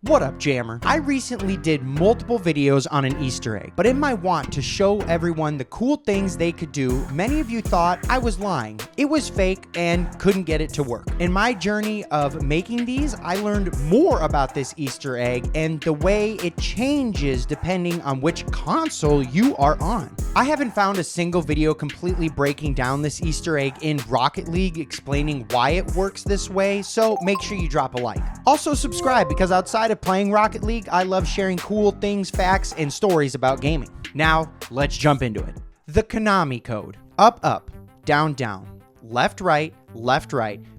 What up, Jammer? I recently did multiple videos on an Easter egg, but in my want to show everyone the cool things they could do, many of you thought I was lying. It was fake and couldn't get it to work. In my journey of making these, I learned more about this Easter egg and the way it changes depending on which console you are on. I haven't found a single video completely breaking down this Easter egg in Rocket League explaining why it works this way, so make sure you drop a like. Also subscribe, because outside of playing Rocket League, I love sharing cool things, facts, and stories about gaming. Now, let's jump into it. The Konami Code. Up, up, down, down, left, right,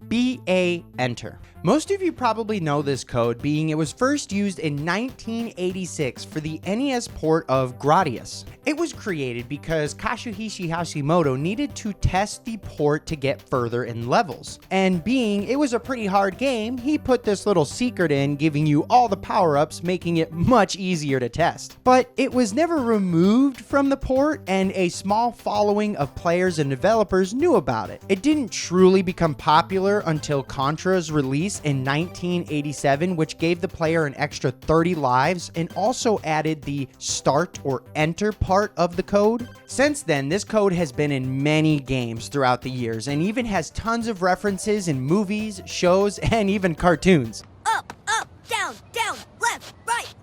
BA, enter. Most of you probably know this code, being it was first used in 1986 for the NES port of Gradius. It was created because Kazuhisa Hashimoto needed to test the port to get further in levels. And being it was a pretty hard game, he put this little secret in, giving you all the power-ups, making it much easier to test. But it was never removed from the port, and a small following of players and developers knew about it. It didn't truly become popular until Contra's release in 1987, which gave the player an extra 30 lives and also added the start or enter part of the code. Since then, this code has been in many games throughout the years and even has tons of references in movies, shows, and even cartoons. Up, up, down, down, left, right,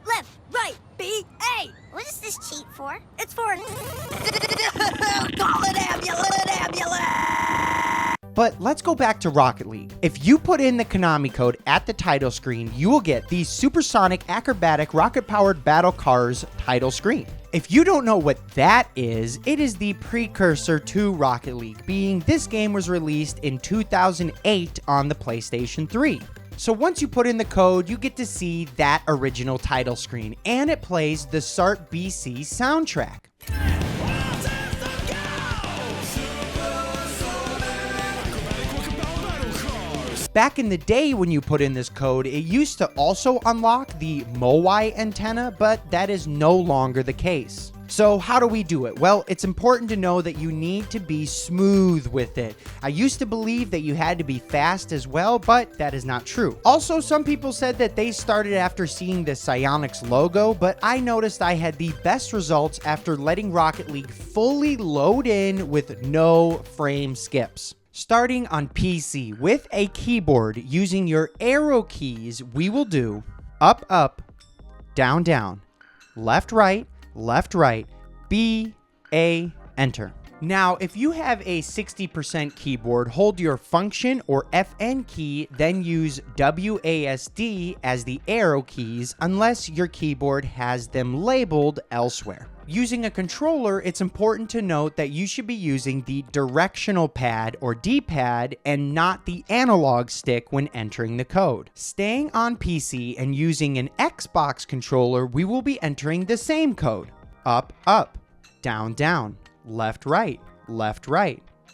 B, A. What is this cheat for? It's for... Call an ambulance! But let's go back to Rocket League. If you put in the Konami code at the title screen, you will get the supersonic, acrobatic, rocket-powered battle cars title screen. If you don't know what that is, it is the precursor to Rocket League, being this game was released in 2008 on the PlayStation 3. So once you put in the code, you get to see that original title screen, and it plays the Start BC soundtrack. Back in the day when you put in this code, it used to also unlock the MOI antenna, but that is no longer the case. So how do we do it? Well, it's important to know that you need to be smooth with it. I used to believe that you had to be fast as well, but that is not true. Also, some people said that they started after seeing the Psyonix logo, but I noticed I had the best results after letting Rocket League fully load in with no frame skips. Starting on PC with a keyboard using your arrow keys, we will do up, up, down, down, left, right, B, A, enter. Now, if you have a 60% keyboard, hold your function or FN key, then use WASD as the arrow keys unless your keyboard has them labeled elsewhere. Using a controller, it's important to note that you should be using the directional pad or D-pad and not the analog stick when entering the code. Staying on PC and using an Xbox controller, we will be entering the same code. Up, up, down, down, left, right,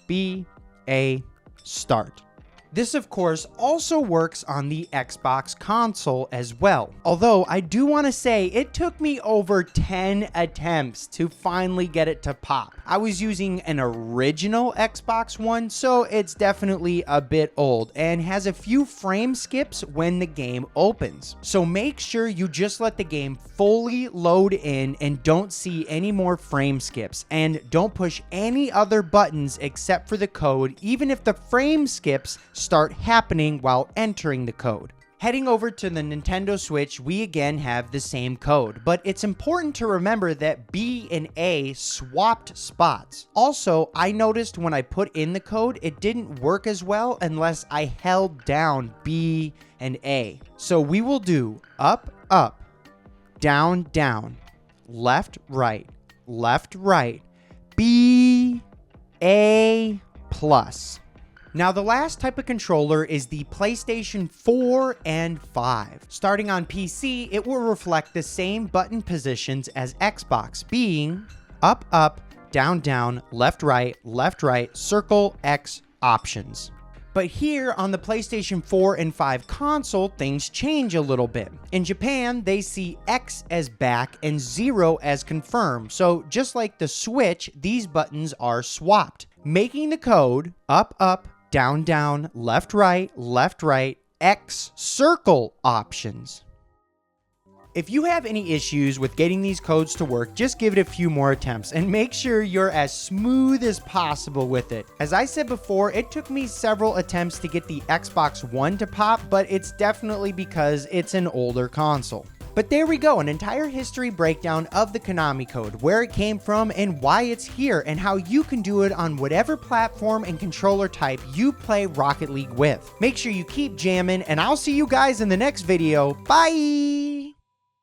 B, A, start. This, of course, also works on the Xbox console as well. Although, I do want to say it took me over 10 attempts to finally get it to pop. I was using an original Xbox One, so it's definitely a bit old and has a few frame skips when the game opens. So make sure you just let the game fully load in and don't see any more frame skips. And don't push any other buttons except for the code, even if the frame skips start happening while entering the code. Heading over to the Nintendo Switch, we again have the same code, but it's important to remember that B and A swapped spots. Also, I noticed when I put in the code, it didn't work as well unless I held down B and A. So we will do up, up, down, down, left, right, B, A, plus. Now, the last type of controller is the PlayStation 4 and 5. Starting on PC, it will reflect the same button positions as Xbox, being up, up, down, down, left, right, circle, X, options. But here on the PlayStation 4 and 5 console, things change a little bit. In Japan, they see X as back and 0 as confirm. So just like the Switch, these buttons are swapped, making the code up, up, down, down, left, right, X circle options. If you have any issues with getting these codes to work, just give it a few more attempts and make sure you're as smooth as possible with it. As I said before, it took me several attempts to get the Xbox One to pop, but it's definitely because it's an older console. But there we go, an entire history breakdown of the Konami Code, where it came from and why it's here, and how you can do it on whatever platform and controller type you play Rocket League with. Make sure you keep jamming, and I'll see you guys in the next video. Bye!